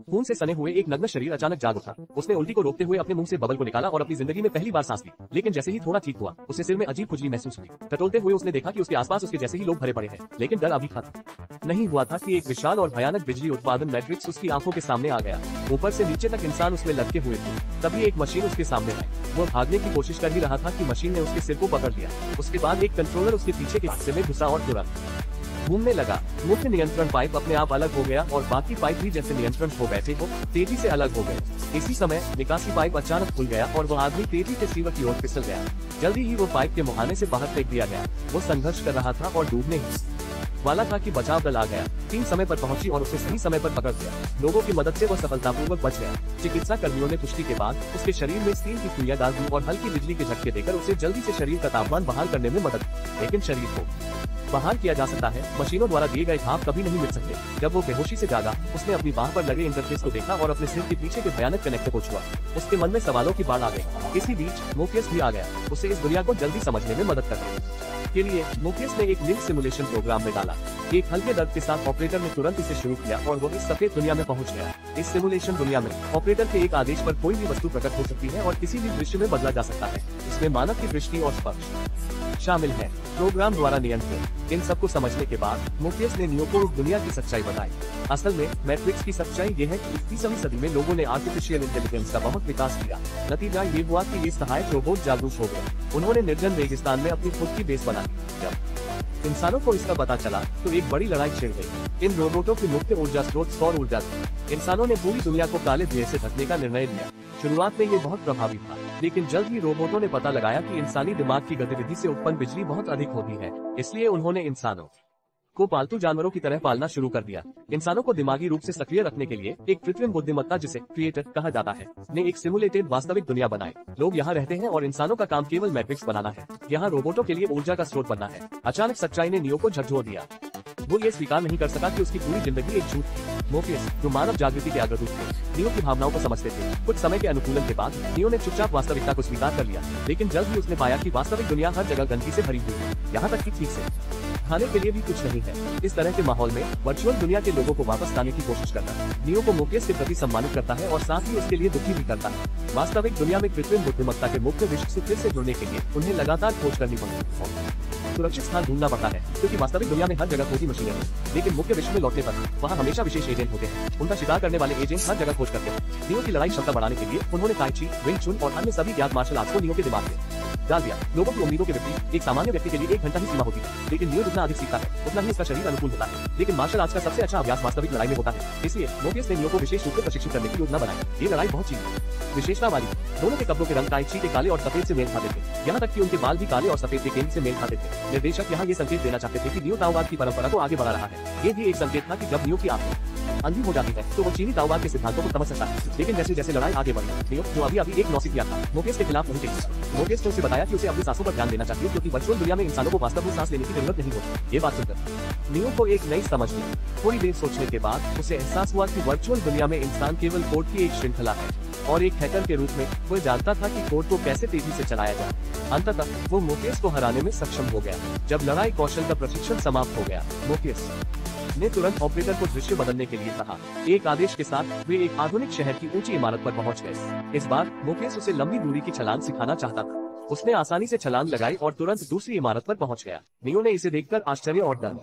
खून से सने हुए एक नग्न शरीर अचानक जाग उठा। उसने उल्टी को रोकते हुए अपने मुंह से बबल को निकाला और अपनी जिंदगी में पहली बार सांस ली। लेकिन जैसे ही थोड़ा ठीक हुआ, उसे सिर में अजीब खुजली महसूस हुई। टटोलते हुए उसने देखा कि उसके आसपास उसके जैसे ही लोग भरे पड़े हैं, लेकिन डर अभी खत्म नहीं हुआ था कि एक विशाल और भयानक बिजली उत्पादन मैट्रिक्स उसकी आंखों के सामने आ गया। ऊपर से नीचे तक इंसान उसमें लटके हुए थे। तभी एक मशीन उसके सामने आई। वो भागने की कोशिश कर ही रहा था कि मशीन ने उसके सिर को पकड़ लिया। उसके बाद एक कंट्रोलर उसके पीछे के हिस्से में घुसा और तुरंत घूमने लगा। मुख्य नियंत्रण पाइप अपने आप अलग हो गया और बाकी पाइप भी जैसे नियंत्रण हो बैठे हो तेजी से अलग हो गए। इसी समय निकासी पाइप अचानक खुल गया और वो आदमी तेजी से सीवर की ओर फिसल गया। जल्दी ही वो पाइप के मुहाने से बाहर फेंक दिया गया। वो संघर्ष कर रहा था और डूबने वाला था कि बचाव दल आ गया। टीम समय पर पहुंची और उसे सही समय पर पकड़ लिया। लोगों की मदद से वो सफलतापूर्वक बच गया। चिकित्सा कर्मियों ने पुष्टि के बाद उसके शरीर में स्टील की सुइयां डाल दी और हल्की बिजली के झटके देकर उसे जल्दी से शरीर का तापमान बहाल करने में मदद। लेकिन शरीर को बहाल किया जा सकता है, मशीनों द्वारा दिए गए भाप कभी नहीं मिल सकते। जब वो बेहोशी से जागा, उसने अपनी बाह पर लगे इंटरफेस को देखा और अपने सिर के पीछे के भयानक कनेक्टर को छुआ। उसके मन में सवालों की बाढ़ आ गई। इसी बीच मोफियस भी आ गया। उसे इस दुनिया को जल्दी समझने में मदद करने के लिए मोफियस ने एक लिंक सिमुलेशन प्रोग्राम में डाला। एक हल्के दर्द के साथ ऑपरेटर ने तुरंत इसे शुरू किया और वो इस सफेद दुनिया में पहुंच गया। इस सिमुलेशन दुनिया में ऑपरेटर के एक आदेश पर कोई भी वस्तु प्रकट हो सकती है और किसी भी दृश्य में बदला जा सकता है। इसमें मानव की दृष्टि और स्पर्श शामिल है। प्रोग्राम द्वारा नियंत्रित। इन सबको समझने के बाद मोफियस ने नियो को उस दुनिया की सच्चाई बताई। असल में मैट्रिक्स की सच्चाई ये है कि 21वीं सदी में लोगों ने आर्टिफिशियल इंटेलिजेंस का बहुत विकास किया। नतीजा ये हुआ कि ये सहायक रोबोट जागरूक हो गए। उन्होंने निर्जन रेगिस्तान में अपनी खुद की बेस बनाई। जब इंसानों को इसका पता चला तो एक बड़ी लड़ाई छिड़ गई। इन रोबोटों की मुख्य ऊर्जा स्रोत सौर ऊर्जा थी। इंसानों ने पूरी दुनिया को काले धुएं से ढकने का निर्णय लिया। शुरुआत में ये बहुत प्रभावी था, लेकिन जल्द ही रोबोटों ने पता लगाया कि इंसानी दिमाग की गतिविधि से उत्पन्न बिजली बहुत अधिक होती है। इसलिए उन्होंने इंसानों को पालतू जानवरों की तरह पालना शुरू कर दिया। इंसानों को दिमागी रूप से सक्रिय रखने के लिए एक कृत्रिम बुद्धिमत्ता, जिसे क्रिएटर कहा जाता है, ने एक सिमुलेटेड वास्तविक दुनिया बनाई। लोग यहाँ रहते हैं और इंसानों का काम केवल मैट्रिक्स बनाना है। यहाँ रोबोटों के लिए ऊर्जा का स्रोत बनना है। अचानक सच्चाई ने नियो को झकझोर दिया। वो ये स्वीकार नहीं कर सका कि उसकी पूरी जिंदगी एक झूठ थी। मोफियस, जो मानव जागृति के अग्रदूत थे, नियो की भावनाओं को समझते थे। कुछ समय के अनुकूलन के बाद नियो ने चुपचाप वास्तविकता को स्वीकार कर लिया। लेकिन जल्द ही उसने पाया कि वास्तविक दुनिया हर जगह गंदगी से भरी हुई है, यहाँ तक कि ठीक से खाने के लिए भी कुछ नहीं है। इस तरह के माहौल में वर्चुअल दुनिया के लोगों को वापस लाने की कोशिश करना नियो को मोफियस के प्रति सम्मानित करता है और साथ ही उसके लिए दुखी भी करता है। वास्तविक दुनिया में कृत्रिम बुद्धिमत्ता के मुख्य विश्व से फिर से जुड़ने के लिए उन्हें लगातार खोज करनी पड़ती। सुरक्षित स्थान ढूंढना पड़ता है, क्योंकि वास्तविक दुनिया में हर जगह खोजी मशीनें हैं। लेकिन मुख्य विश्व में लौटने पर वहाँ हमेशा विशेष एजेंट होते हैं। उनका शिकार करने वाले एजेंट हर जगह खोज करते हैं। नियो की लड़ाई क्षमता बढ़ाने के लिए उन्होंने ताई ची, विंग चुन और अन्य सभी ज्ञात मार्शल आर्ट्स को नियो के दिमाग में डाल दिया। लोगों की उम्मीदों के विपरीत एक सामान्य व्यक्ति के लिए 1 घंटा ही सीमा होती है, लेकिन नियो जितना अधिक सीखता है उतना ही उसका शरीर अनुकूल होता है। लेकिन मार्शल आर्ट्स का सबसे अच्छा अभ्यास वास्तविक लड़ाई में होता है। इसलिए मोफियस ने नियो को विशेष रूप से प्रशिक्षित करने की योजना बनाई। ये लड़ाई बहुत चीज विशेषता वाली। दोनों के कपड़ों के रंग ताई ची के काले और सफेद से मेल खाते थे, यहाँ तक कि उनके बाल भी काले और सफेद के केंद्र से मेल खाते थे। निर्देशक यहाँ ये संकेत देना चाहते थे कि नियो ताओवाद की परंपरा को आगे बढ़ा रहा है। ये भी एक संकेत था कि जब नियो की आंखें अंधी हो जाती है तो वो चीनी ताओवाद के सिद्धांतों को समझ सकता है। लेकिन जैसे जैसे लड़ाई आगे बढ़ी, नियो, जो अभी एक नौसिखिया था, मोफियस के खिलाफ नहीं टिका। मोफियस ने उसे बताया कि उसे अपनी सांसों पर ध्यान देना चाहिए, क्योंकि वर्चुअल दुनिया में इंसानों को वास्तव में सांस लेने की जरूरत नहीं होती। ये बात सुनकर नियो को एक नई समझ मिली। थोड़ी देर सोचने के बाद उसे एहसास हुआ कि वर्चुअल दुनिया में इंसान केवल कोड की एक श्रृंखला है और एक हैकर के रूप में वो जानता था कि कोड को कैसे तेजी से चलाया जाए। अंततः वो मोफियस को हराने में सक्षम हो गया। जब लड़ाई कौशल का प्रशिक्षण समाप्त हो गया, मोफियस ने तुरंत ऑपरेटर को दृश्य बदलने के लिए कहा। एक आदेश के साथ वे एक आधुनिक शहर की ऊंची इमारत पर पहुंच गए। इस बार मोफियस उसे लंबी दूरी की छलांग सिखाना चाहता था। उसने आसानी से छलांग लगाई और तुरंत दूसरी इमारत पर पहुंच गया। नियो ने इसे देखकर आश्चर्य और डर